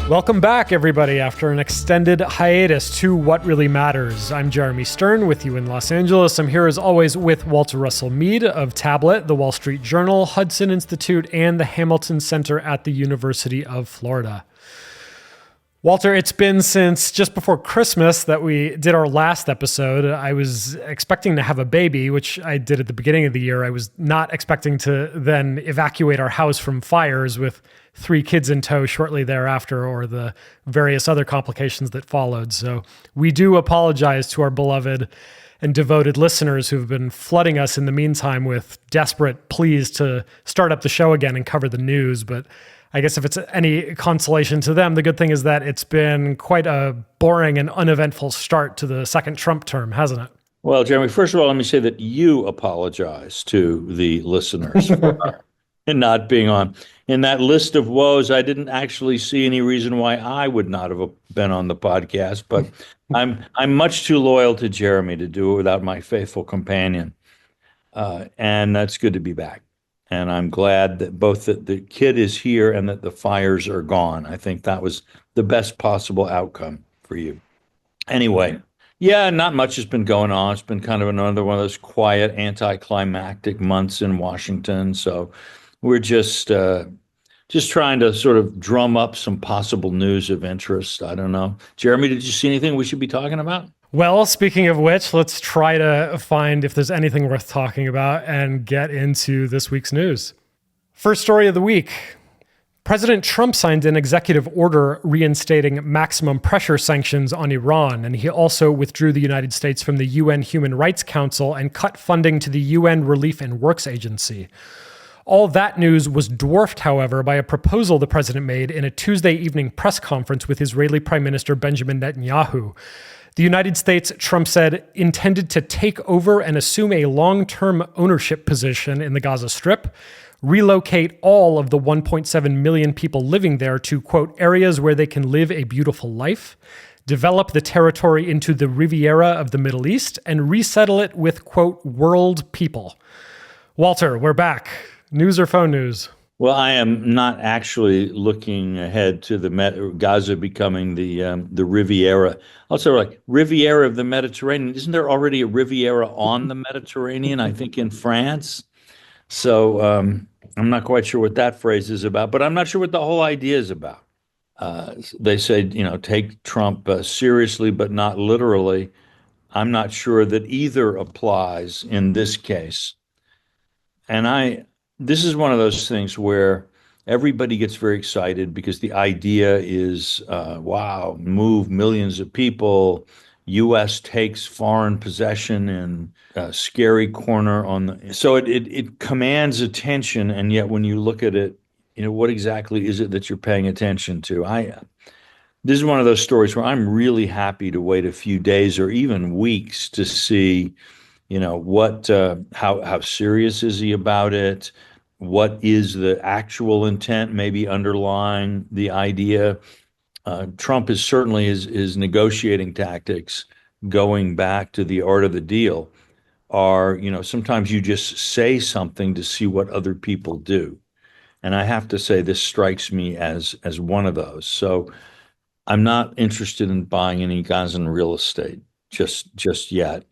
Welcome back, everybody, after an extended hiatus to What Really Matters. I'm Jeremy Stern with you in Los Angeles. I'm here, as always, with Walter Russell Mead of Tablet, the Wall Street Journal, Hudson Institute, and the Hamilton Center at the University of Florida. Walter, it's been since just before Christmas that we did our last episode. I was expecting to have a baby, which I did at the beginning of the year. I was not expecting to then evacuate our house from fires with 3 kids in tow shortly thereafter, or the various other complications that followed. So we do apologize to our beloved and devoted listeners who've been flooding us in the meantime with desperate pleas to start up the show again and cover the news. But I guess if it's any consolation to them, the good thing is that it's been quite a boring and uneventful start to the second Trump term, hasn't it? Well, Jeremy, first of all, let me say that you apologize to the listeners for not being on. In that list of woes, I didn't actually see any reason why I would not have been on the podcast, but I'm much too loyal to Jeremy to do it without my faithful companion. And that's good to be back. And I'm glad that both the kid is here and that the fires are gone. I think that was the best possible outcome for you. Anyway, yeah, not much has been going on. It's been kind of another one of those quiet, anticlimactic months in Washington. So we're just trying to sort of drum up some possible news of interest. I don't know. Jeremy, did you see anything we should be talking about? Well, speaking of which, let's try to find if there's anything worth talking about and get into this week's news. First story of the week. President Trump signed an executive order reinstating maximum pressure sanctions on Iran, and he also withdrew the United States from the UN Human Rights Council and cut funding to the UN Relief and Works Agency. All that news was dwarfed, however, by a proposal the president made in a Tuesday evening press conference with Israeli Prime Minister Benjamin Netanyahu. The United States, Trump said, intended to take over and assume a long-term ownership position in the Gaza Strip, relocate all of the 1.7 million people living there to, quote, areas where they can live a beautiful life, develop the territory into the Riviera of the Middle East, and resettle it with, quote, world people. Walter, we're back. News or phone news? Well, I am not actually looking ahead to the Gaza becoming the Riviera. Also, like Riviera of the Mediterranean. Isn't there already a Riviera on the Mediterranean? I think in France. So I'm not quite sure what that phrase is about, but I'm not sure what the whole idea is about. They say, take Trump seriously, but not literally. I'm not sure that either applies in this case. And this is one of those things where everybody gets very excited because the idea is, wow, move millions of people. U.S. takes foreign possession in a scary corner so it commands attention. And yet when you look at it, what exactly is it that you're paying attention to? This is one of those stories where I'm really happy to wait a few days or even weeks to see, how serious is he about it? What is the actual intent, maybe underlying the idea? Trump is certainly his negotiating tactics, going back to the art of the deal, are, sometimes you just say something to see what other people do. And I have to say, this strikes me as one of those. So I'm not interested in buying any Gazan real estate just yet.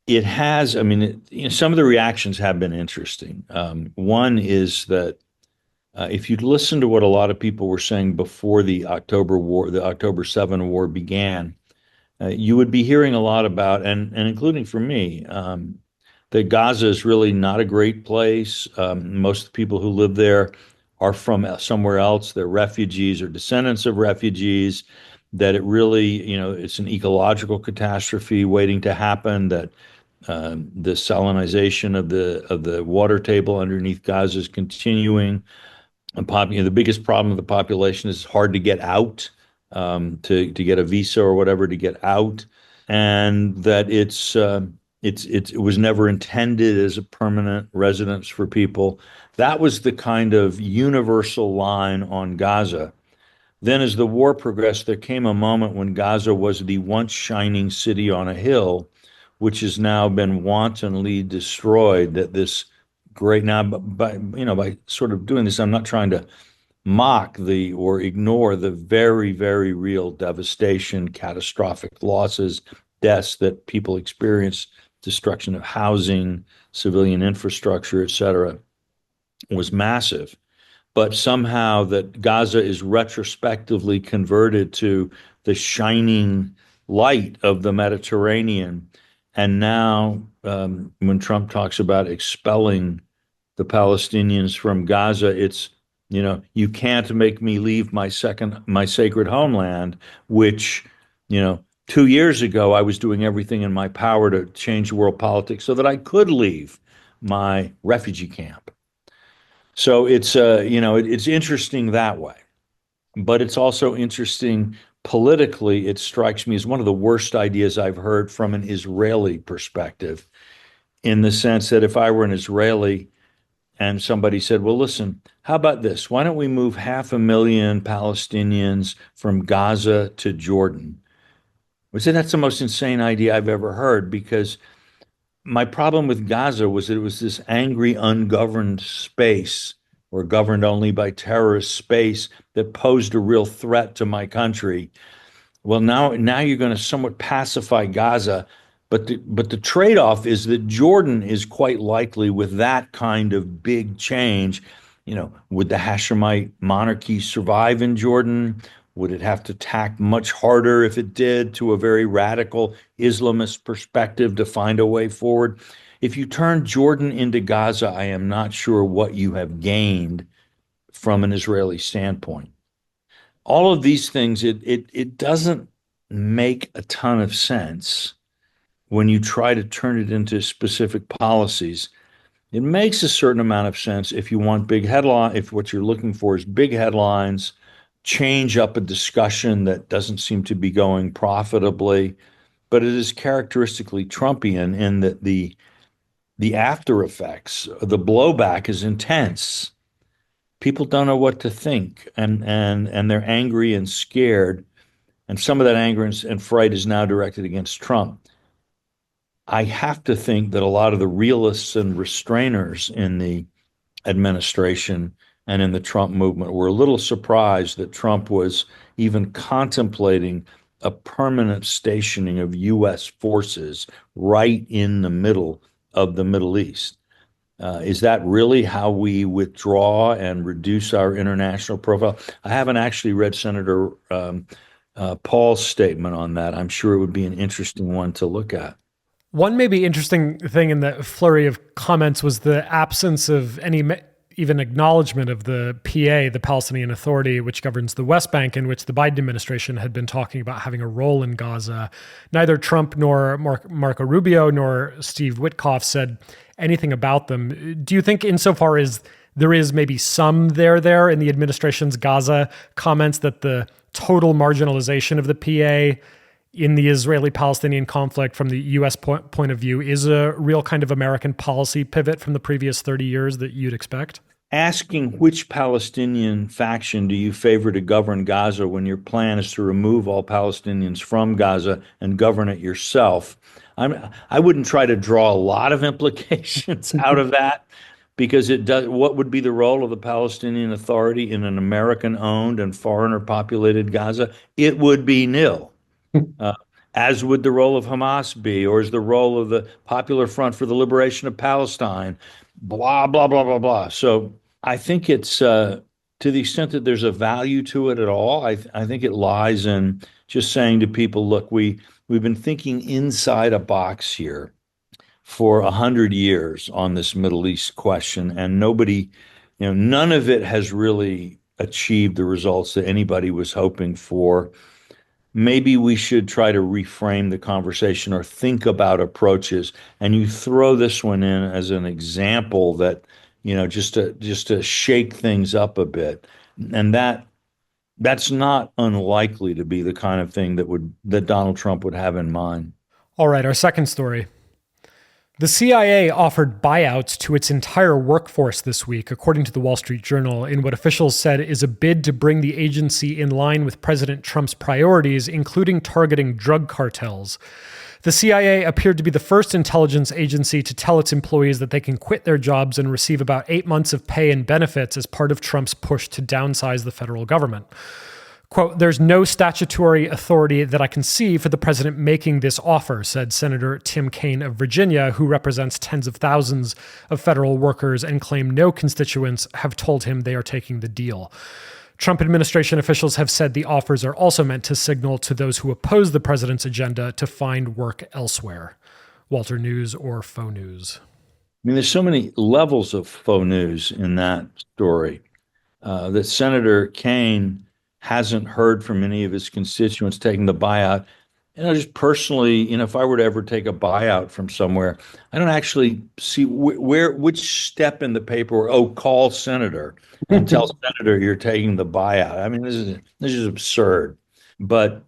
It has, some of the reactions have been interesting. One is that if you'd listen to what a lot of people were saying before the October 7 war began, you would be hearing a lot about, and including for me, that Gaza is really not a great place. Most of the people who live there are from somewhere else. They're refugees or descendants of refugees, that it really, it's an ecological catastrophe waiting to happen, that the salinization of the water table underneath Gaza is continuing. The biggest problem of the population is hard to get out, to get a visa or whatever to get out, and that it was never intended as a permanent residence for people. That was the kind of universal line on Gaza. Then as the war progressed, there came a moment when Gaza was the once shining city on a hill, which has now been wantonly destroyed. That this great now, by sort of doing this, I'm not trying to mock the or ignore the very, very real devastation, catastrophic losses, deaths that people experience, destruction of housing, civilian infrastructure, et cetera, was massive. But somehow that Gaza is retrospectively converted to the shining light of the Mediterranean. And now, when Trump talks about expelling the Palestinians from Gaza, it's, you can't make me leave my sacred homeland, which, 2 years ago I was doing everything in my power to change world politics so that I could leave my refugee camp. So it's interesting that way, but it's also interesting politically. It strikes me as one of the worst ideas I've heard from an Israeli perspective, in the sense that if I were an Israeli and somebody said, well, listen, how about this? Why don't we move 500,000 Palestinians from Gaza to Jordan? I said, that's the most insane idea I've ever heard, because my problem with Gaza was that it was this angry, ungoverned space, or governed only by terrorist space, that posed a real threat to my country. Well, now you're going to somewhat pacify Gaza, but the trade-off is that Jordan is quite likely, with that kind of big change, would the Hashemite monarchy survive in Jordan? Would it have to tack much harder, if it did, to a very radical Islamist perspective to find a way forward? If you turn Jordan into Gaza, I am not sure what you have gained from an Israeli standpoint. All of these things, it doesn't make a ton of sense when you try to turn it into specific policies. It makes a certain amount of sense if you want big headline, if what you're looking for is big headlines, change up a discussion that doesn't seem to be going profitably. But it is characteristically Trumpian in that the after effects, the blowback is intense. People don't know what to think, and they're angry and scared. And some of that anger and fright is now directed against Trump. I have to think that a lot of the realists and restrainers in the administration and in the Trump movement were a little surprised that Trump was even contemplating a permanent stationing of U.S. forces right in the middle of the Middle East. Is that really how we withdraw and reduce our international profile? I haven't actually read Senator Paul's statement on that. I'm sure it would be an interesting one to look at. One maybe interesting thing in the flurry of comments was the absence of any even acknowledgement of the PA, the Palestinian Authority, which governs the West Bank, in which the Biden administration had been talking about having a role in Gaza. Neither Trump nor Marco Rubio nor Steve Witkoff said anything about them. Do you think, insofar as there is maybe some there in the administration's Gaza comments, that the total marginalization of the PA in the Israeli-Palestinian conflict from the U.S. point of view is a real kind of American policy pivot from the previous 30 years that you'd expect? Asking which Palestinian faction do you favor to govern Gaza when your plan is to remove all Palestinians from Gaza and govern it yourself, I wouldn't try to draw a lot of implications out of that, because it does. What would be the role of the Palestinian Authority in an American-owned and foreigner-populated Gaza? It would be nil. Uh, as would the role of Hamas be, or is the role of the Popular Front for the Liberation of Palestine, blah, blah, blah, blah, blah. So I think it's, to the extent that there's a value to it at all, I think it lies in just saying to people, look, we've been thinking inside a box here for 100 years on this Middle East question, and none of it has really achieved the results that anybody was hoping for. Maybe we should try to reframe the conversation or think about approaches. And you throw this one in as an example that, just to shake things up a bit. And that's not unlikely to be the kind of thing that Donald Trump would have in mind. All right, our second story. The CIA offered buyouts to its entire workforce this week, according to the Wall Street Journal, in what officials said is a bid to bring the agency in line with President Trump's priorities, including targeting drug cartels. The CIA appeared to be the first intelligence agency to tell its employees that they can quit their jobs and receive about 8 months of pay and benefits as part of Trump's push to downsize the federal government. Quote, "There's no statutory authority that I can see for the president making this offer," said Senator Tim Kaine of Virginia, who represents tens of thousands of federal workers and claimed no constituents have told him they are taking the deal. Trump administration officials have said the offers are also meant to signal to those who oppose the president's agenda to find work elsewhere. Walter News or faux news? I mean, there's so many levels of faux news in that story that Senator Kaine hasn't heard from any of his constituents taking the buyout. Just personally, if I were to ever take a buyout from somewhere, I don't actually see which step in the paper, call senator and tell senator you're taking the buyout. I mean, this is absurd. But,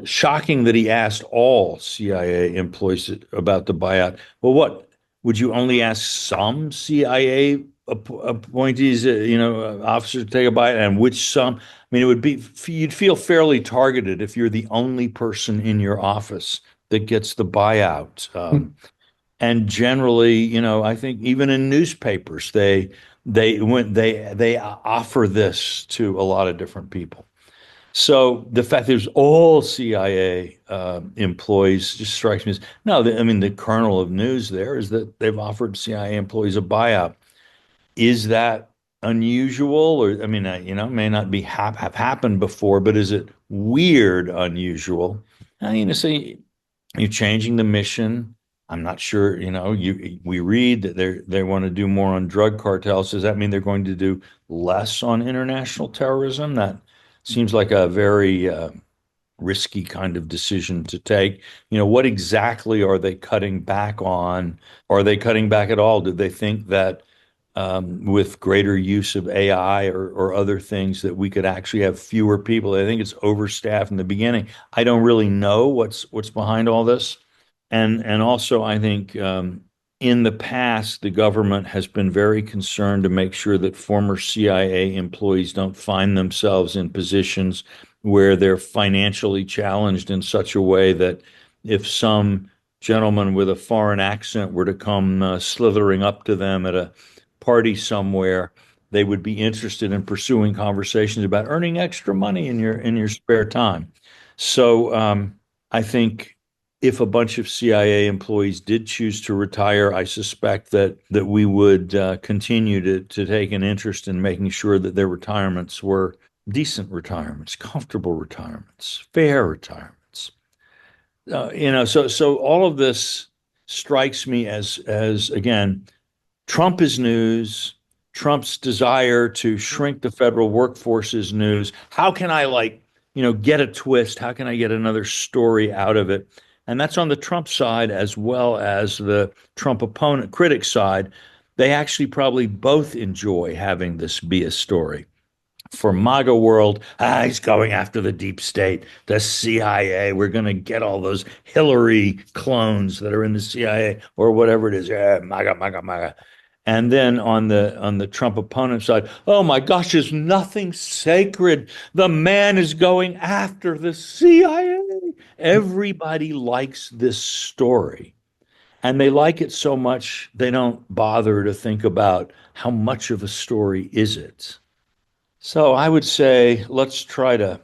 shocking that he asked all CIA employees about the buyout. Well, what, would you only ask some CIA appointees, officers to take a buyout, and which some? I mean, you'd feel fairly targeted if you're the only person in your office that gets the buyout. And generally, I think even in newspapers, they offer this to a lot of different people. So the fact there's all CIA employees just strikes me as no. The kernel of news there is that they've offered CIA employees a buyout. Is that unusual? Or may not be have happened before, but is it weird, unusual? Say you're changing the mission. I'm not sure. We read that they want to do more on drug cartels. Does that mean they're going to do less on international terrorism? That seems like a very risky kind of decision to take. What exactly are they cutting back on? Are they cutting back at all? Do they think that with greater use of AI or other things that we could actually have fewer people? I think it's overstaffed in the beginning. I don't really know what's behind all this. And also, I think in the past, the government has been very concerned to make sure that former CIA employees don't find themselves in positions where they're financially challenged in such a way that if some gentleman with a foreign accent were to come slithering up to them at a party somewhere, they would be interested in pursuing conversations about earning extra money in your spare time. So I think if a bunch of CIA employees did choose to retire, I suspect that we would continue to take an interest in making sure that their retirements were decent retirements, comfortable retirements, fair retirements. So all of this strikes me as again, Trump is news. Trump's desire to shrink the federal workforce is news. How can I get a twist? How can I get another story out of it? And that's on the Trump side as well as the Trump opponent critic side. They actually probably both enjoy having this be a story. For MAGA world, he's going after the deep state, the CIA. We're going to get all those Hillary clones that are in the CIA or whatever it is. Yeah, MAGA, MAGA, MAGA. And then on the Trump opponent side, oh my gosh, there's nothing sacred. The man is going after the CIA. Everybody likes this story. And they like it so much, they don't bother to think about how much of a story is it. So I would say let's try to,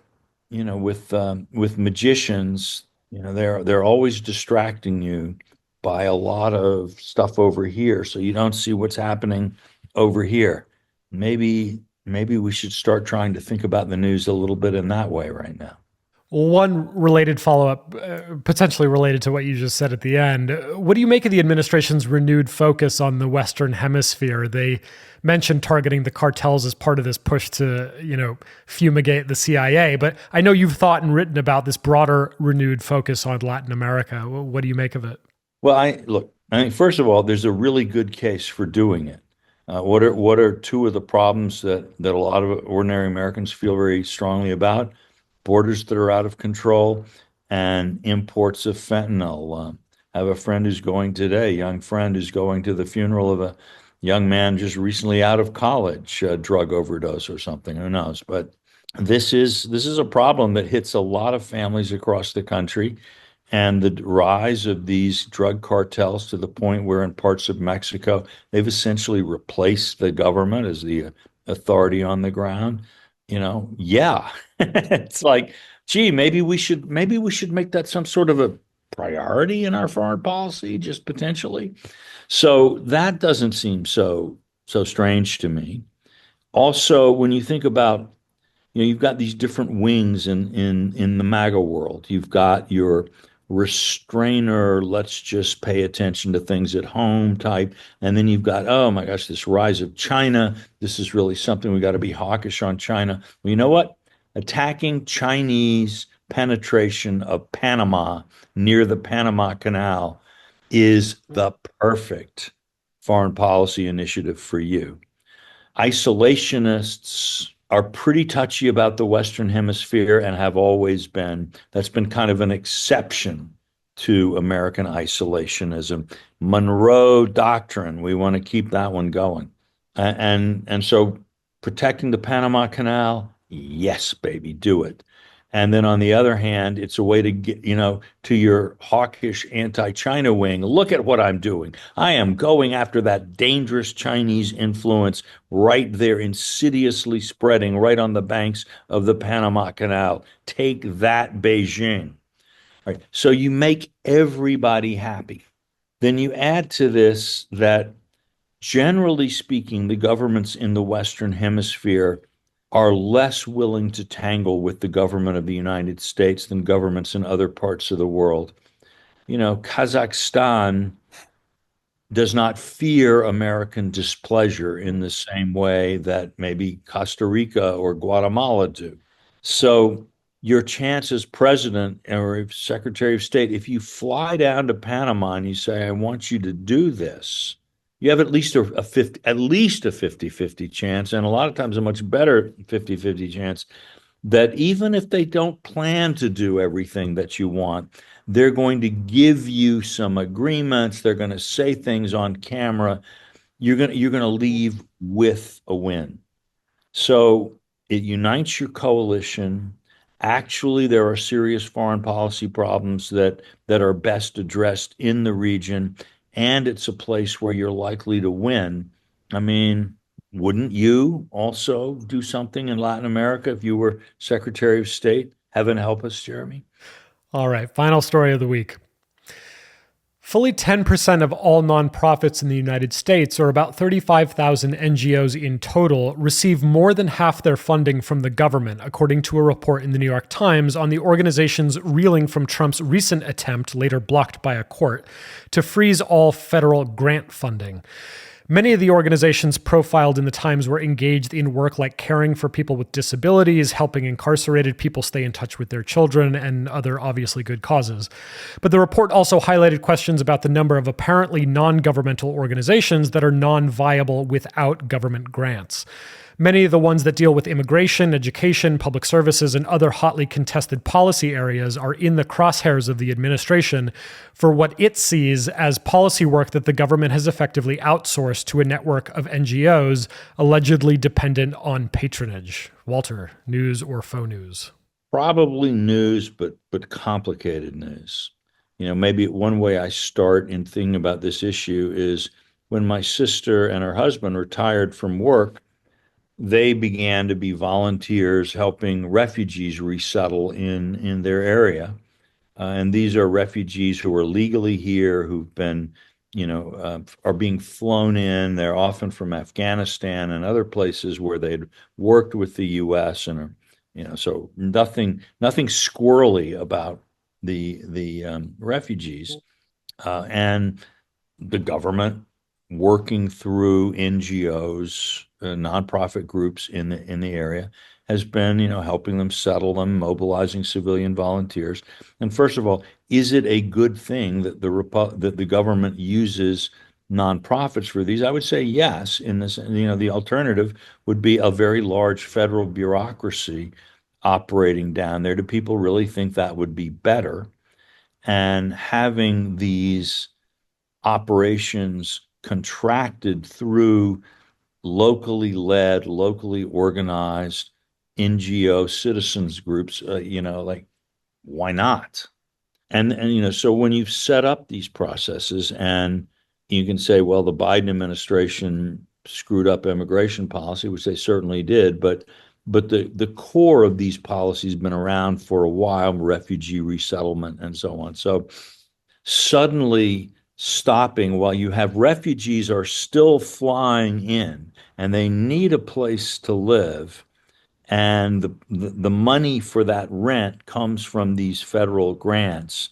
with magicians, they're always distracting you by a lot of stuff over here, so you don't see what's happening over here. Maybe we should start trying to think about the news a little bit in that way right now. One related follow-up, potentially related to what you just said at the end. What do you make of the administration's renewed focus on the Western Hemisphere? They mentioned targeting the cartels as part of this push to, fumigate the CIA. But I know you've thought and written about this broader renewed focus on Latin America. What do you make of it? Well, I think first of all, there's a really good case for doing it. What are two of the problems that a lot of ordinary Americans feel very strongly about? Borders that are out of control and imports of fentanyl. Have a friend who's going today, young friend who's going to the funeral of a young man just recently out of college, drug overdose or something. Who knows? But this is a problem that hits a lot of families across the country, and the rise of these drug cartels to the point where in parts of Mexico they've essentially replaced the government as the authority on the ground. Yeah, it's like, gee, maybe we should make that some sort of a priority in our foreign policy, just potentially. So that doesn't seem so strange to me. Also, when you think about, you've got these different wings in the MAGA world. You've got your restrainer, let's just pay attention to things at home type. And then you've got, oh my gosh, this rise of China. This is really something we got to be hawkish on China. Well, you know what? Attacking Chinese penetration of Panama near the Panama Canal is the perfect foreign policy initiative for you. Isolationists are pretty touchy about the Western Hemisphere and have always been. That's been kind of an exception to American isolationism. Monroe Doctrine, we want to keep that one going. And so protecting the Panama Canal, yes, baby, do it. And then on the other hand, it's a way to get, to your hawkish anti-China wing. Look at what I'm doing. I am going after that dangerous Chinese influence right there, insidiously spreading right on the banks of the Panama Canal. Take that, Beijing. All right. So you make everybody happy. Then you add to this that, generally speaking, the governments in the Western Hemisphere are less willing to tangle with the government of the United States than governments in other parts of the world. Kazakhstan does not fear American displeasure in the same way that maybe Costa Rica or Guatemala do. So your chance as president or secretary of state, if you fly down to Panama and you say, I want you to do this, you have at least a 50-50 chance, and a lot of times a much better 50-50 chance that even if they don't plan to do everything that you want, they're going to give you some agreements. They're going to say things on camera. You're going to leave with a win. So it unites your coalition. Actually, there are serious foreign policy problems that are best addressed in the region, and it's a place where you're likely to win. I mean, wouldn't you also do something in Latin America if you were Secretary of State? Heaven help us, Jeremy. All right, final story of the week. Fully 10% of all nonprofits in the United States, or about 35,000 NGOs in total, receive more than half their funding from the government, according to a report in the New York Times on the organizations reeling from Trump's recent attempt, later blocked by a court, to freeze all federal grant funding. Many of the organizations profiled in the Times were engaged in work like caring for people with disabilities, helping incarcerated people stay in touch with their children, and other obviously good causes. But the report also highlighted questions about the number of apparently non-governmental organizations that are non-viable without government grants. Many of the ones that deal with immigration, education, public services, and other hotly contested policy areas are in the crosshairs of the administration for what it sees as policy work that the government has effectively outsourced to a network of NGOs allegedly dependent on patronage. Walter, news or faux news? Probably news, but complicated news. Maybe one way I start in thinking about this issue is when my sister and her husband retired from work, they began to be volunteers helping refugees resettle in their area. And these are refugees who are legally here, who've been, are being flown in. They're often from Afghanistan and other places where they'd worked with the U.S. and are, so nothing squirrely about the refugees. And the government working through NGOs, nonprofit groups in the area, has been, helping them settle them, mobilizing civilian volunteers. And first of all, is it a good thing that the government uses nonprofits for these? I would say yes. In this, the alternative would be a very large federal bureaucracy operating down there. Do people really think that would be better? and having these operations contracted through locally led, locally organized NGO citizens groups, like why not? And so when you've set up these processes and you can say, well, the Biden administration screwed up immigration policy, which they certainly did, but the core of these policies have been around for a while, refugee resettlement and so on. So suddenly stopping while you have refugees are still flying in and they need a place to live, and the money for that rent comes from these federal grants,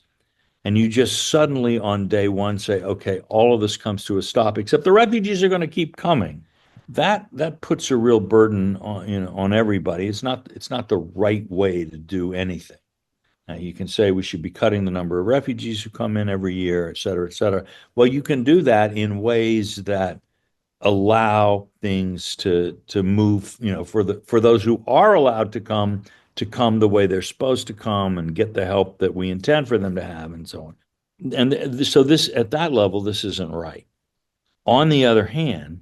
and you just suddenly on day one say, okay, all of this comes to a stop, except the refugees are going to keep coming. That puts a real burden on everybody. It's not the right way to do anything. Now, you can say we should be cutting the number of refugees who come in every year, et cetera, et cetera. Well, you can do that in ways that allow things to move, for those who are allowed to come the way they're supposed to come and get the help that we intend for them to have, and so on. And so this at that level, this isn't right. On the other hand,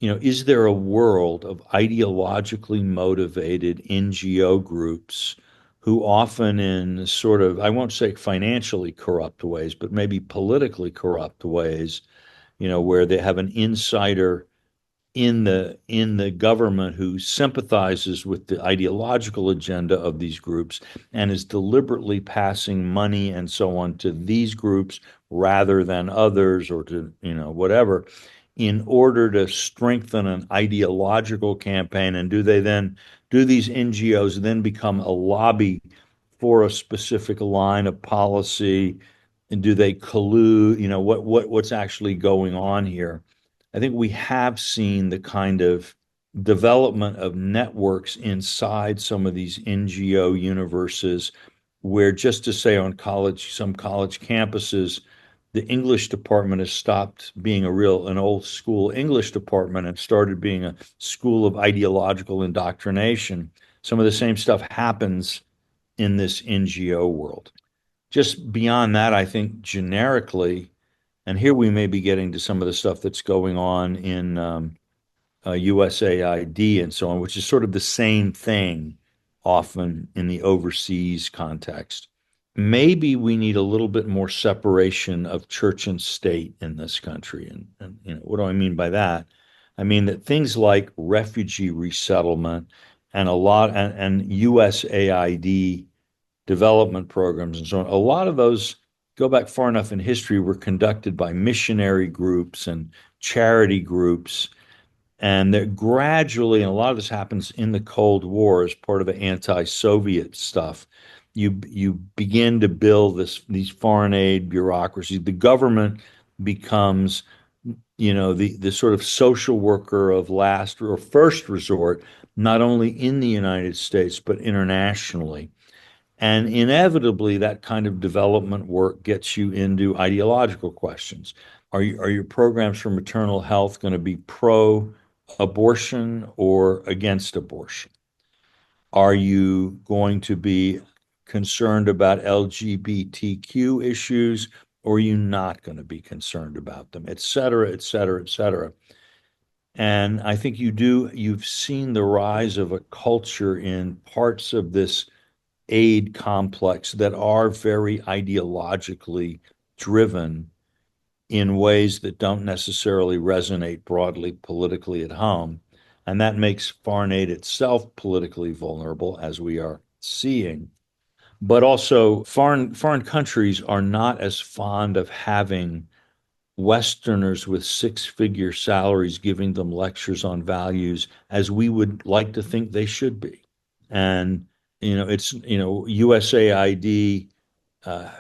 is there a world of ideologically motivated NGO groups who often in sort of, I won't say financially corrupt ways, but maybe politically corrupt ways, where they have an insider in the government who sympathizes with the ideological agenda of these groups and is deliberately passing money and so on to these groups rather than others, or to whatever, in order to strengthen an ideological campaign? And do these NGOs then become a lobby for a specific line of policy? And do they collude? What's actually going on here? I think we have seen the kind of development of networks inside some of these NGO universes, where, just to say, on some college campuses, the English department has stopped being an old school English department and started being a school of ideological indoctrination. Some of the same stuff happens in this NGO world. Just beyond that, I think generically, and here we may be getting to some of the stuff that's going on in USAID and so on, which is sort of the same thing often in the overseas context. Maybe we need a little bit more separation of church and state in this country. And what do I mean by that? I mean that things like refugee resettlement and USAID development programs and so on, a lot of those go back far enough in history, were conducted by missionary groups and charity groups. And they're gradually, and a lot of this happens in the Cold War as part of the anti-Soviet stuff. You begin to build these foreign aid bureaucracies. The government becomes, the sort of social worker of last or first resort, not only in the United States but internationally. And inevitably, that kind of development work gets you into ideological questions. Are your programs for maternal health going to be pro-abortion or against abortion? Are you going to be concerned about LGBTQ issues, or are you not going to be concerned about them, et cetera, et cetera, et cetera? And I think you've seen the rise of a culture in parts of this aid complex that are very ideologically driven in ways that don't necessarily resonate broadly politically at home. And that makes foreign aid itself politically vulnerable, as we are seeing. But also, foreign countries are not as fond of having Westerners with six-figure salaries giving them lectures on values as we would like to think they should be. And it's USAID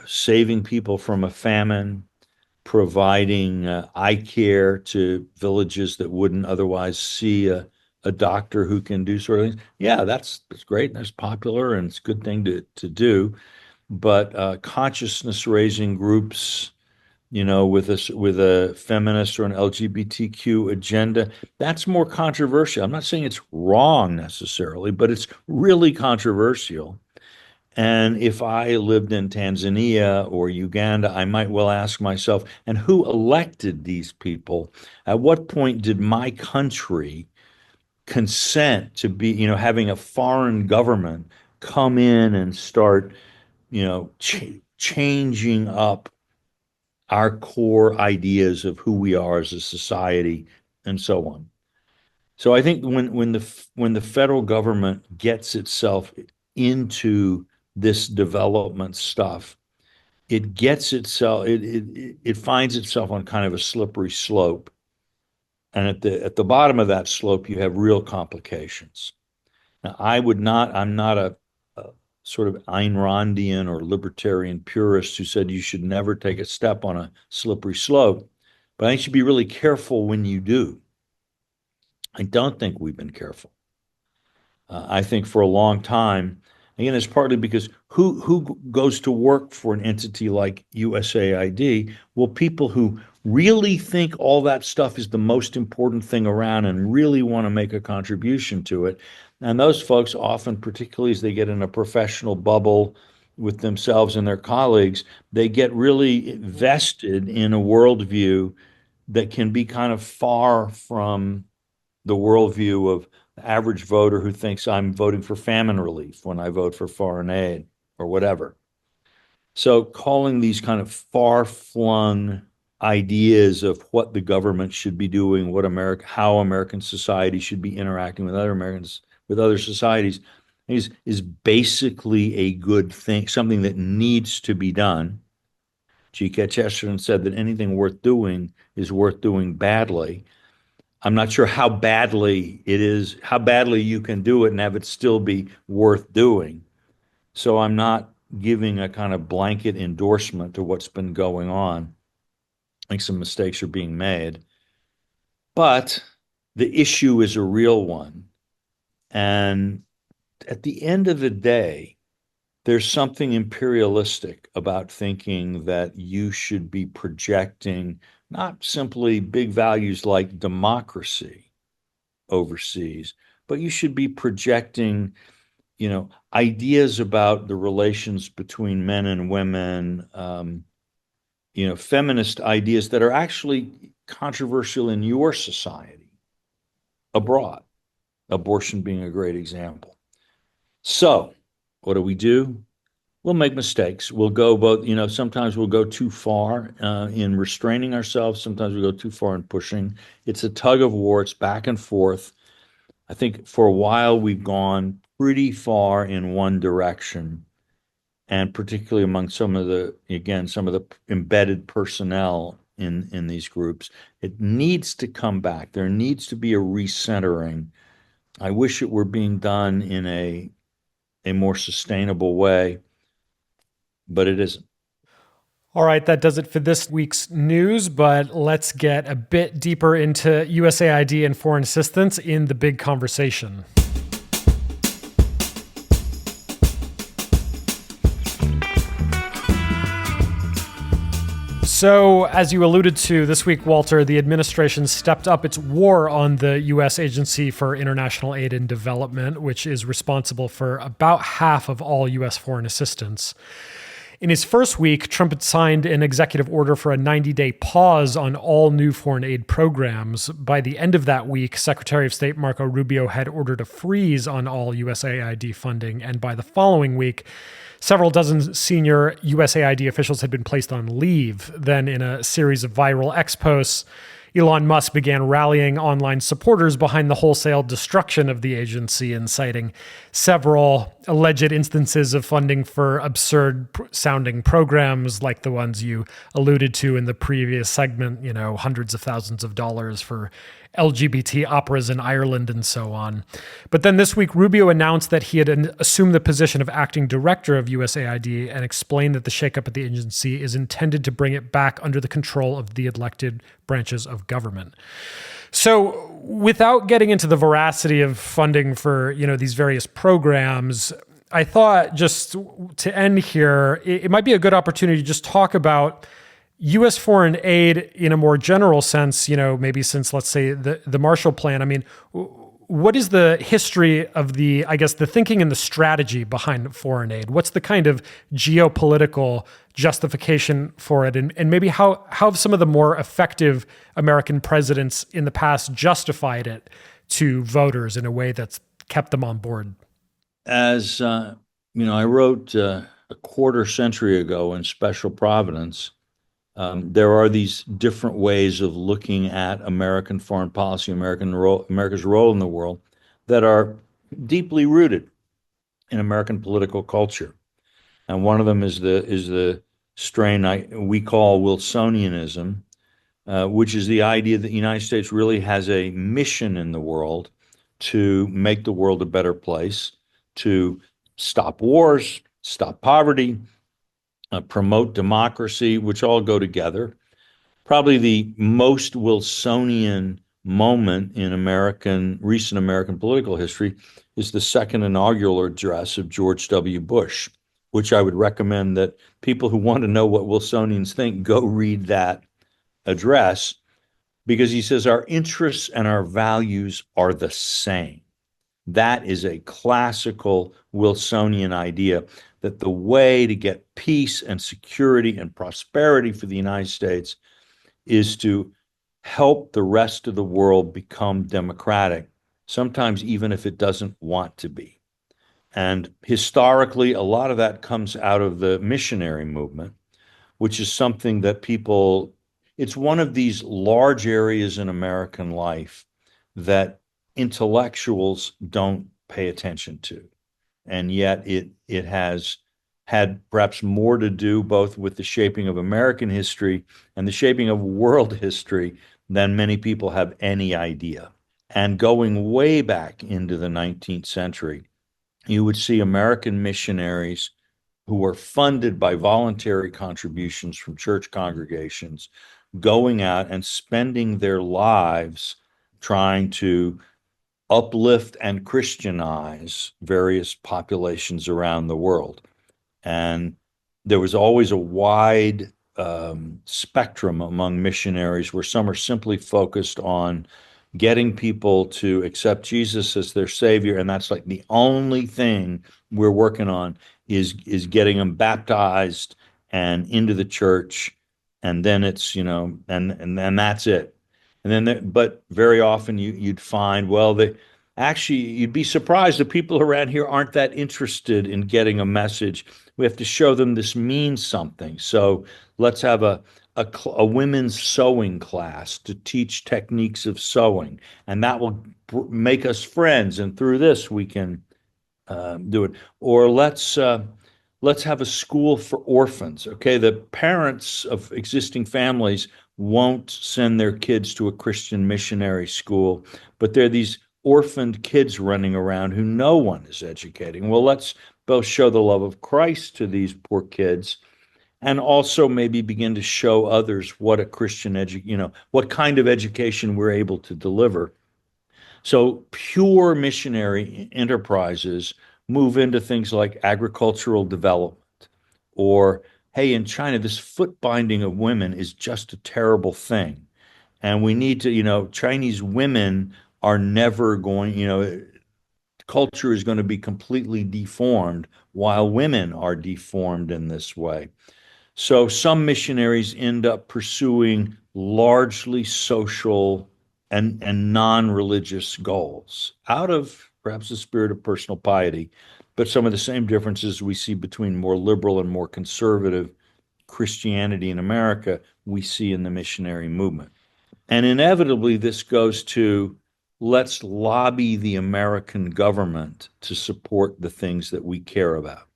saving people from a famine, providing eye care to villages that wouldn't otherwise see a doctor who can do sort of things. Yeah, that's great. That's popular, and it's a good thing to do. But consciousness raising groups, with a feminist or an LGBTQ agenda, that's more controversial. I'm not saying it's wrong necessarily, but it's really controversial. And if I lived in Tanzania or Uganda, I might well ask myself, and who elected these people? At what point did my country consent to be, having a foreign government come in and start, changing up our core ideas of who we are as a society and so on. So I think when the federal government gets itself into this development stuff, it finds itself on kind of a slippery slope. And at the bottom of that slope, you have real complications. Now, I'm not a sort of Ayn Randian or libertarian purist who said you should never take a step on a slippery slope, but I think you should be really careful when you do. I don't think we've been careful. I think for a long time, again, it's partly because who goes to work for an entity like USAID? Well, people who really think all that stuff is the most important thing around and really want to make a contribution to it. And those folks often, particularly as they get in a professional bubble with themselves and their colleagues, they get really vested in a worldview that can be kind of far from the worldview of the average voter who thinks I'm voting for famine relief when I vote for foreign aid or whatever. So calling these kind of far-flung ideas of what the government should be doing, how American society should be interacting with other Americans, with other societies, is basically a good thing, something that needs to be done. G.K. Chesterton said that anything worth doing is worth doing badly. I'm not sure how badly you can do it and have it still be worth doing. So I'm not giving a kind of blanket endorsement to what's been going on. I think some mistakes are being made. But the issue is a real one. And at the end of the day, there's something imperialistic about thinking that you should be projecting not simply big values like democracy overseas, but you should be projecting, ideas about the relations between men and women, feminist ideas that are actually controversial in your society abroad, abortion being a great example. So what do? We'll make mistakes. We'll go both, sometimes we'll go too far in restraining ourselves. Sometimes we go too far in pushing. It's a tug of war. It's back and forth. I think for a while we've gone pretty far in one direction, and particularly among some of the embedded personnel in these groups. It needs to come back. There needs to be a recentering. I wish it were being done in a more sustainable way, but it isn't. All right, that does it for this week's news, but let's get a bit deeper into USAID and foreign assistance in the big conversation. So, as you alluded to this week, Walter, the administration stepped up its war on the U.S. Agency for International Aid and Development, which is responsible for about half of all U.S. foreign assistance. In his first week, Trump had signed an executive order for a 90-day pause on all new foreign aid programs. By the end of that week, Secretary of State Marco Rubio had ordered a freeze on all USAID funding, and by the following week, several dozen senior USAID officials had been placed on leave. Then, in a series of viral X posts, Elon Musk began rallying online supporters behind the wholesale destruction of the agency and citing several alleged instances of funding for absurd-sounding programs like the ones you alluded to in the previous segment, hundreds of thousands of dollars for LGBT operas in Ireland and so on. But then this week, Rubio announced that he had assumed the position of acting director of USAID and explained that the shakeup at the agency is intended to bring it back under the control of the elected branches of government. So without getting into the veracity of funding for, these various programs, I thought just to end here, it might be a good opportunity to just talk about U.S. foreign aid in a more general sense, maybe since, let's say, the Marshall Plan. I mean, what is the history of the thinking and the strategy behind foreign aid? What's the kind of geopolitical justification for it? And maybe how have some of the more effective American presidents in the past justified it to voters in a way that's kept them on board? As I wrote a quarter century ago in Special Providence, there are these different ways of looking at American foreign policy, America's role in the world, that are deeply rooted in American political culture. And one of them is the strain we call Wilsonianism, which is the idea that the United States really has a mission in the world to make the world a better place, to stop wars, stop poverty, promote democracy, which all go together. Probably the most Wilsonian moment in recent American political history is the second inaugural address of George W. Bush, which I would recommend that people who want to know what Wilsonians think go read that address, because he says our interests and our values are the same. That is a classical Wilsonian idea, that the way to get peace and security and prosperity for the United States is to help the rest of the world become democratic, sometimes even if it doesn't want to be. And historically, a lot of that comes out of the missionary movement, which is something that it's one of these large areas in American life that intellectuals don't pay attention to. And yet it has had perhaps more to do both with the shaping of American history and the shaping of world history than many people have any idea. And going way back into the 19th century, you would see American missionaries who were funded by voluntary contributions from church congregations going out and spending their lives trying to uplift and Christianize various populations around the world. And there was always a wide spectrum among missionaries, where some are simply focused on getting people to accept Jesus as their savior, and that's like the only thing we're working on is getting them baptized and into the church, and then it's and that's it. And then, but very often you'd find, well, you'd be surprised that people around here aren't that interested in getting a message. We have to show them this means something. So let's have a women's sewing class to teach techniques of sewing, and that will make us friends. And through this, we can do it. Or let's have a school for orphans. Okay, the parents of existing families won't send their kids to a Christian missionary school, but there are these orphaned kids running around who no one is educating. Well, let's both show the love of Christ to these poor kids, and also maybe begin to show others what a Christian what kind of education we're able to deliver. So pure missionary enterprises move into things like agricultural development, or, hey, in China, this foot binding of women is just a terrible thing. And we need to, Chinese women are never going, culture is going to be completely deformed while women are deformed in this way. So some missionaries end up pursuing largely social and non-religious goals out of perhaps the spirit of personal piety, but some of the same differences we see between more liberal and more conservative Christianity in America, we see in the missionary movement. And inevitably, this goes to, let's lobby the American government to support the things that we care about.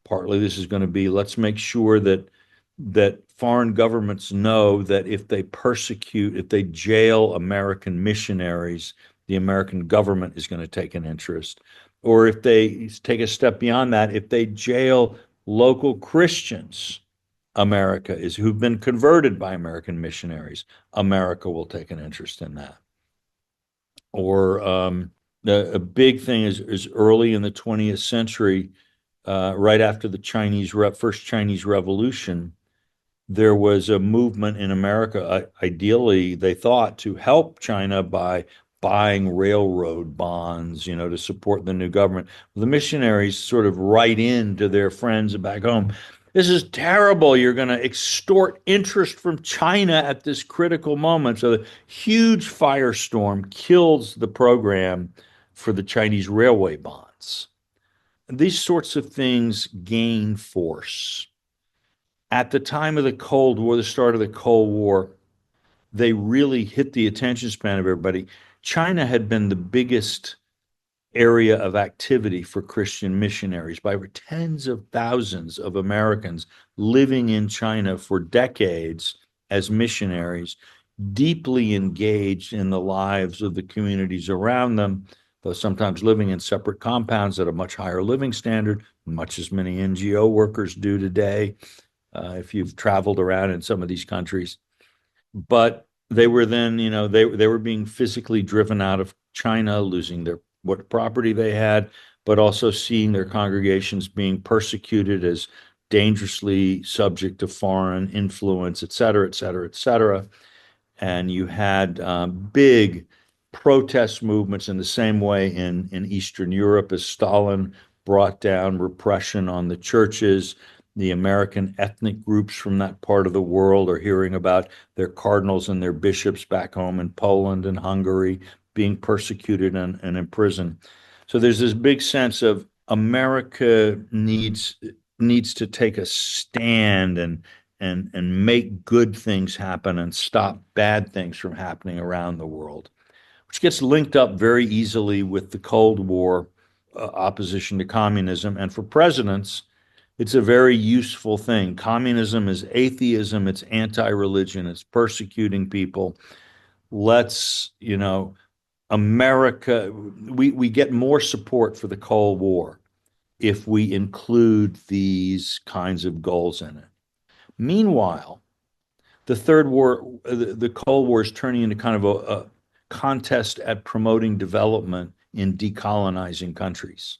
Partly this is going to be, let's make sure that foreign governments know that if they jail American missionaries, the American government is going to take an interest. Or if they take a step beyond that, if they jail local Christians, who've been converted by American missionaries, America will take an interest in that. Or a big thing is early in the 20th century, right after the first Chinese Revolution, there was a movement in America, ideally, they thought, to help China by buying railroad bonds, to support the new government. The missionaries sort of write in to their friends back home. This is terrible. You're going to extort interest from China at this critical moment. So the huge firestorm kills the program for the Chinese railway bonds. These sorts of things gain force. At the time of the Cold War, the start of the Cold War, they really hit the attention span of everybody. China had been the biggest area of activity for Christian missionaries by tens of thousands of Americans living in China for decades as missionaries, deeply engaged in the lives of the communities around them, though sometimes living in separate compounds at a much higher living standard, much as many NGO workers do today, if you've traveled around in some of these countries. But they were then, they were being physically driven out of China, losing what property they had, but also seeing their congregations being persecuted as dangerously subject to foreign influence, et cetera, et cetera, et cetera. And you had big protest movements in the same way in Eastern Europe as Stalin brought down repression on the churches. The American ethnic groups from that part of the world are hearing about their cardinals and their bishops back home in Poland and Hungary being persecuted and imprisoned. So there's this big sense of America needs to take a stand and make good things happen and stop bad things from happening around the world, which gets linked up very easily with the Cold War opposition to communism. And for presidents, it's a very useful thing. Communism is atheism, it's anti-religion, it's persecuting people. Let's, America, we get more support for the Cold War if we include these kinds of goals in it. Meanwhile, the Cold War is turning into kind of a contest at promoting development in decolonizing countries.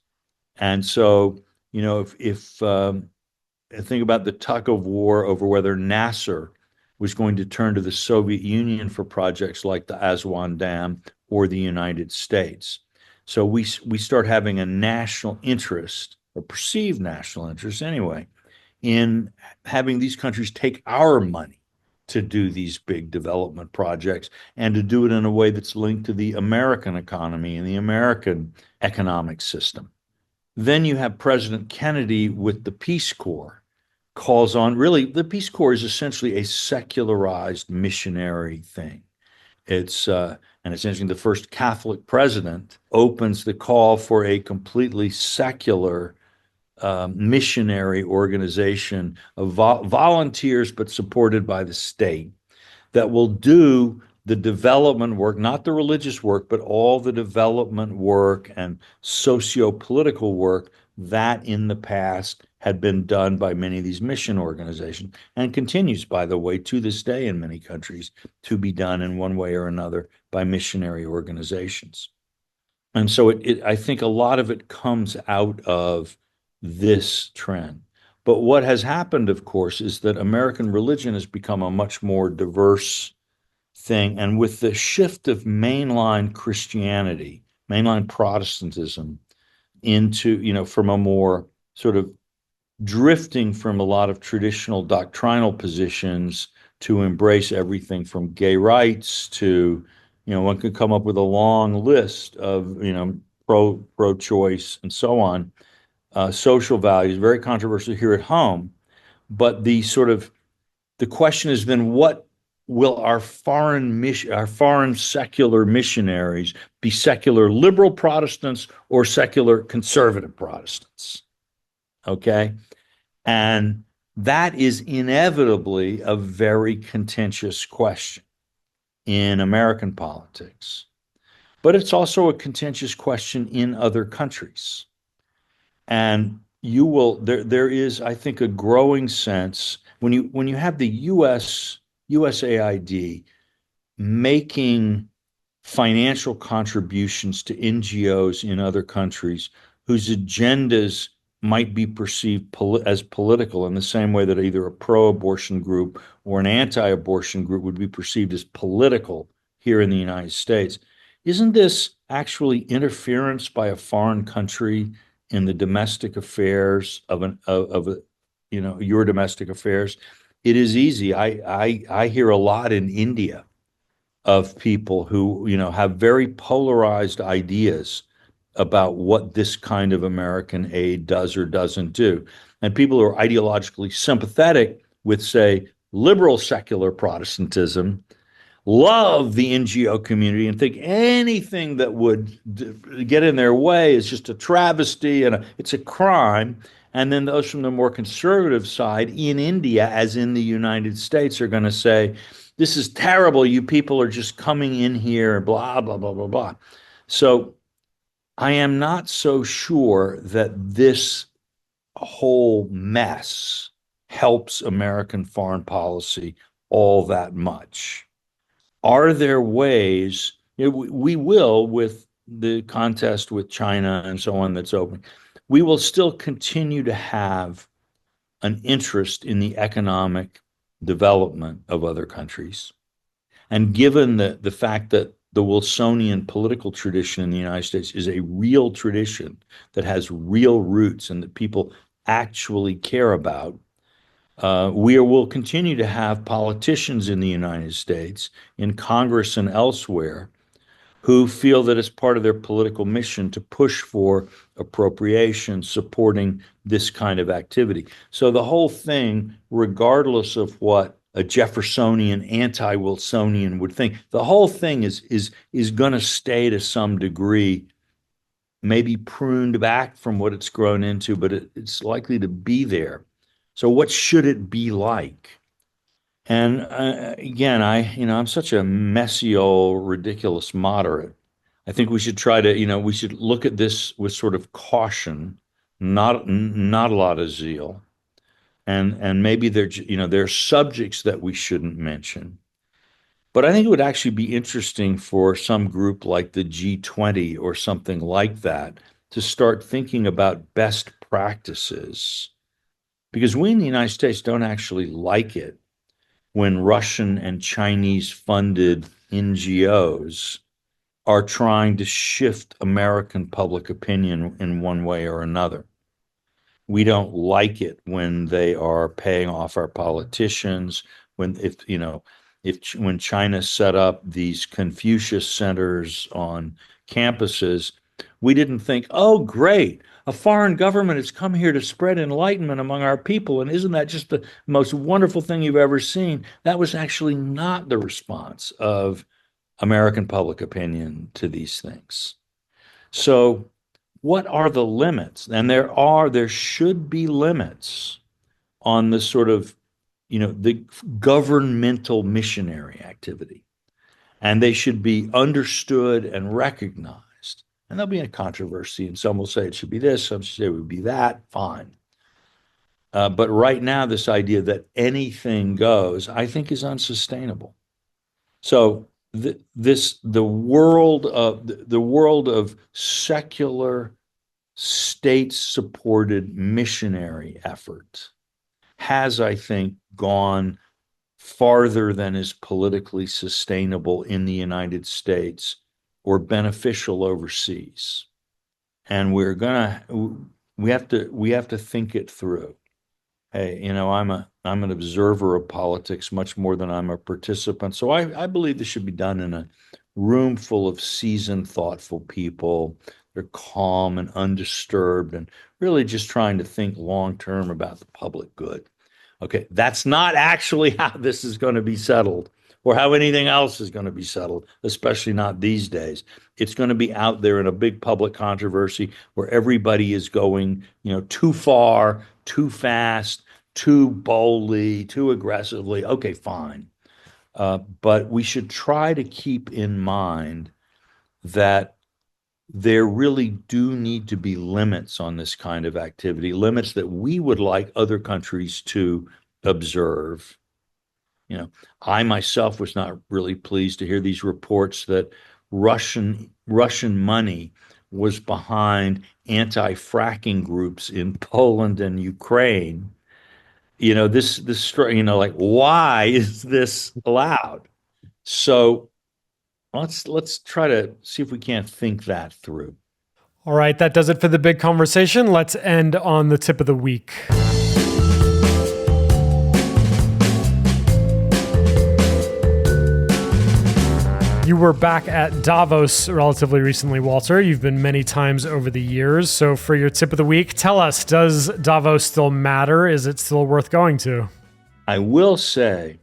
And so, if think about the tug of war over whether Nasser was going to turn to the Soviet Union for projects like the Aswan Dam or the United States. So we start having a national interest, or perceived national interest anyway, in having these countries take our money to do these big development projects and to do it in a way that's linked to the American economy and the American economic system. Then you have President Kennedy with the Peace Corps, calls on, really, the Peace Corps is essentially a secularized missionary thing. It's interesting, the first Catholic president opens the call for a completely secular missionary organization of volunteers, but supported by the state, that will do the development work, not the religious work, but all the development work and socio-political work that in the past had been done by many of these mission organizations, and continues, by the way, to this day in many countries, to be done in one way or another by missionary organizations. And so I think a lot of it comes out of this trend. But what has happened, of course, is that American religion has become a much more diverse thing. And with the shift of mainline Christianity, mainline Protestantism into, from a more sort of drifting from a lot of traditional doctrinal positions to embrace everything from gay rights to, one could come up with a long list of, pro-choice and so on, social values, very controversial here at home. But the question is then, what will our foreign secular missionaries be, secular liberal Protestants or secular conservative Protestants? Okay. And that is inevitably a very contentious question in American politics. But it's also a contentious question in other countries. And there is, I think, a growing sense when you have the USAID making financial contributions to NGOs in other countries whose agendas might be perceived as political, in the same way that either a pro-abortion group or an anti-abortion group would be perceived as political here in the United States. isn't this actually interference by a foreign country in the domestic affairs of your domestic affairs? It is easy. I hear a lot in India of people who, have very polarized ideas about what this kind of American aid does or doesn't do. And people who are ideologically sympathetic with, say, liberal secular Protestantism love the NGO community and think anything that would get in their way is just a travesty and it's a crime. And then those from the more conservative side in India, as in the United States, are going to say, this is terrible. You people are just coming in here, blah, blah, blah, blah, blah. So I am not so sure that this whole mess helps American foreign policy all that much. Are there ways, we will, with the contest with China and so on that's open, we will still continue to have an interest in the economic development of other countries. And given the fact that the Wilsonian political tradition in the United States is a real tradition that has real roots and that people actually care about, we will continue to have politicians in the United States, in Congress and elsewhere, who feel that it's part of their political mission to push for appropriation supporting this kind of activity. So the whole thing, regardless of what a Jeffersonian, anti-Wilsonian would think, the whole thing is going to stay to some degree, maybe pruned back from what it's grown into, but it's likely to be there. So what should it be like? And again, I'm such a messy old ridiculous moderate. I think we should try to, we should look at this with sort of caution, not a lot of zeal, and maybe there are subjects that we shouldn't mention. But I think it would actually be interesting for some group like the G20 or something like that to start thinking about best practices, because we in the United States don't actually like it when Russian and Chinese funded NGOs are trying to shift American public opinion in one way or another. We don't like it when they are paying off our politicians, when China set up these Confucius centers on campuses. We didn't think, oh, great, a foreign government has come here to spread enlightenment among our people. And isn't that just the most wonderful thing you've ever seen? That was actually not the response of American public opinion to these things. So, what are the limits? And there should be limits on the sort of, the governmental missionary activity. And they should be understood and recognized. And there'll be a controversy, and some will say it should be this, some say it would be that, fine. But right now, this idea that anything goes, I think, is unsustainable. So the world of secular, state-supported missionary effort has, I think, gone farther than is politically sustainable in the United States or beneficial overseas. And we have to think it through. Hey, I'm an observer of politics much more than I'm a participant. So I believe this should be done in a room full of seasoned, thoughtful people. They're calm and undisturbed and really just trying to think long term about the public good. Okay, that's not actually how this is going to be settled or how anything else is going to be settled, especially not these days. It's going to be out there in a big public controversy where everybody is going, too far, too fast, too boldly, too aggressively. Okay, fine. But we should try to keep in mind that there really do need to be limits on this kind of activity, limits that we would like other countries to observe. I myself was not really pleased to hear these reports that Russian money was behind anti-fracking groups in Poland and Ukraine. Like, why is this allowed? So let's try to see if we can't think that through. All right, that does it for the big conversation. Let's end on the tip of the week. You were back at Davos relatively recently, Walter. You've been many times over the years. So for your tip of the week, tell us, does Davos still matter? Is it still worth going to? I will say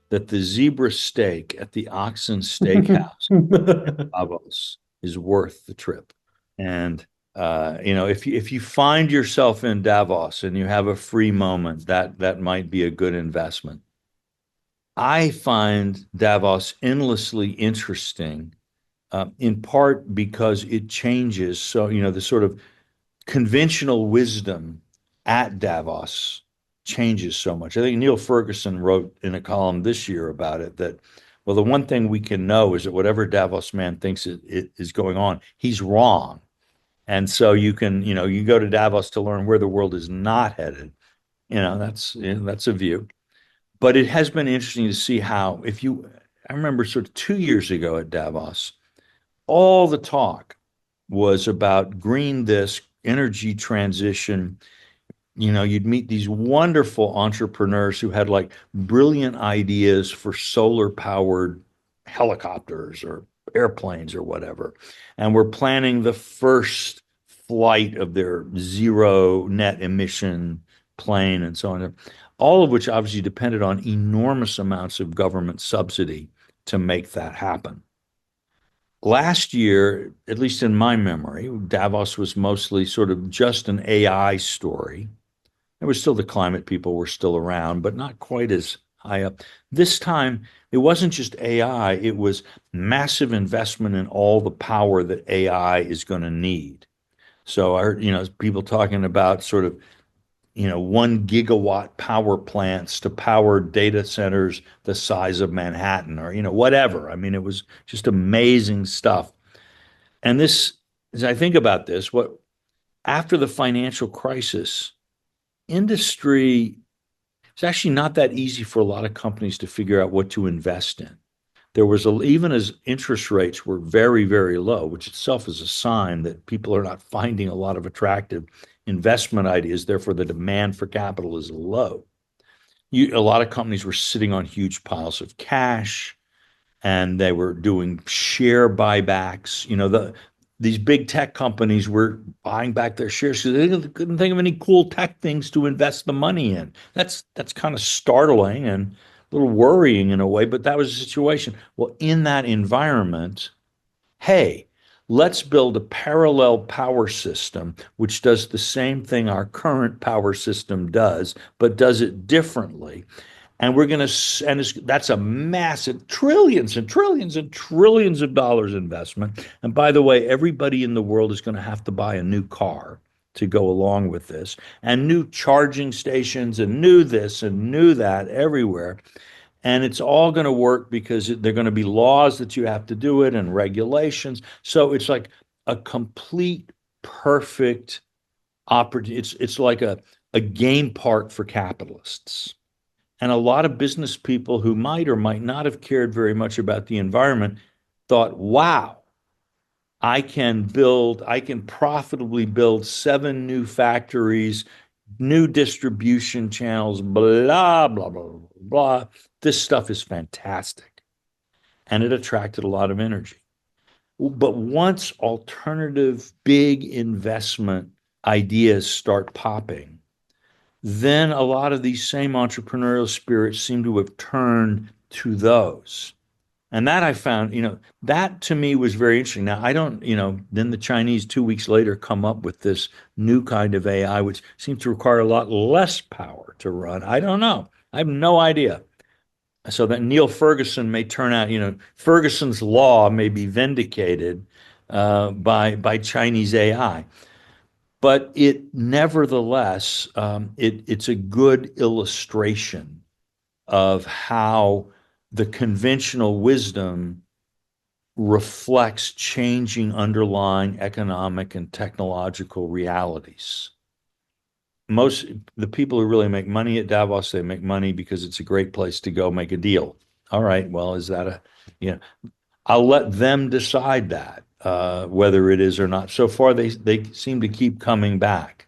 that the zebra steak at the Oxen Steakhouse in Davos is worth the trip. And if you find yourself in Davos and you have a free moment, that might be a good investment. I find Davos endlessly interesting, in part because it changes. So, the sort of conventional wisdom at Davos changes so much. I think Neil Ferguson wrote in a column this year about it that, well, the one thing we can know is that whatever Davos man thinks it is going on, he's wrong. And so you go to Davos to learn where the world is not headed. That's a view. But it has been interesting to see how, I remember sort of 2 years ago at Davos, all the talk was about green this, energy transition. You'd meet these wonderful entrepreneurs who had like brilliant ideas for solar powered helicopters or airplanes or whatever. And we're planning the first flight of their zero net emission plane and so on. All of which obviously depended on enormous amounts of government subsidy to make that happen. Last year, at least in my memory, Davos was mostly sort of just an AI story. There was still the climate people were still around, but not quite as high up. This time, it wasn't just AI, it was massive investment in all the power that AI is going to need. So I heard, people talking about sort of 1 gigawatt power plants to power data centers the size of Manhattan or, whatever. I mean, it was just amazing stuff. And this, as I think about this, after the financial crisis, industry, it's actually not that easy for a lot of companies to figure out what to invest in. There was even as interest rates were very, very low, which itself is a sign that people are not finding a lot of attractive investment ideas. Therefore, the demand for capital is low. A lot of companies were sitting on huge piles of cash, and they were doing share buybacks. These big tech companies were buying back their shares because they couldn't think of any cool tech things to invest the money in. That's kind of startling and a little worrying in a way, but that was the situation. Well, in that environment, hey, let's build a parallel power system which does the same thing our current power system does, but does it differently. And that's a massive trillions and trillions and trillions of dollars investment. And by the way, everybody in the world is going to have to buy a new car to go along with this, and new charging stations and new this and new that everywhere. And it's all going to work because there are going to be laws that you have to do it and regulations. So it's like a complete, perfect opportunity. It's like a game park for capitalists. And a lot of business people who might or might not have cared very much about the environment thought, wow, I can profitably build 7 new factories, new distribution channels, blah, blah, blah, blah. This stuff is fantastic. And it attracted a lot of energy. But once alternative big investment ideas start popping, then a lot of these same entrepreneurial spirits seem to have turned to those. And that I found, that to me was very interesting. Now, I don't, then the Chinese 2 weeks later come up with this new kind of AI, which seems to require a lot less power to run. I don't know. I have no idea. So that Neil Ferguson may turn out, Ferguson's law may be vindicated by Chinese AI. But it nevertheless, it's a good illustration of how the conventional wisdom reflects changing underlying economic and technological realities. Most the people who really make money at Davos, they make money because it's a great place to go make a deal. All right, well, is that I'll let them decide that, whether it is or not. So far, they seem to keep coming back.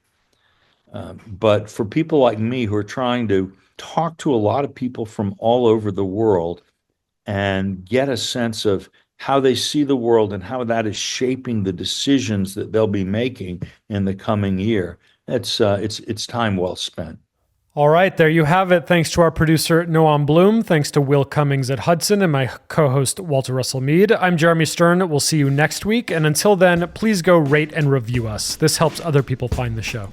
But for people like me who are trying to talk to a lot of people from all over the world and get a sense of how they see the world and how that is shaping the decisions that they'll be making in the coming year, it's time well spent. All right, there you have it. Thanks to our producer, Noam Bloom. Thanks to Will Cummings at Hudson and my co-host, Walter Russell Mead. I'm Jeremy Stern. We'll see you next week. And until then, please go rate and review us. This helps other people find the show.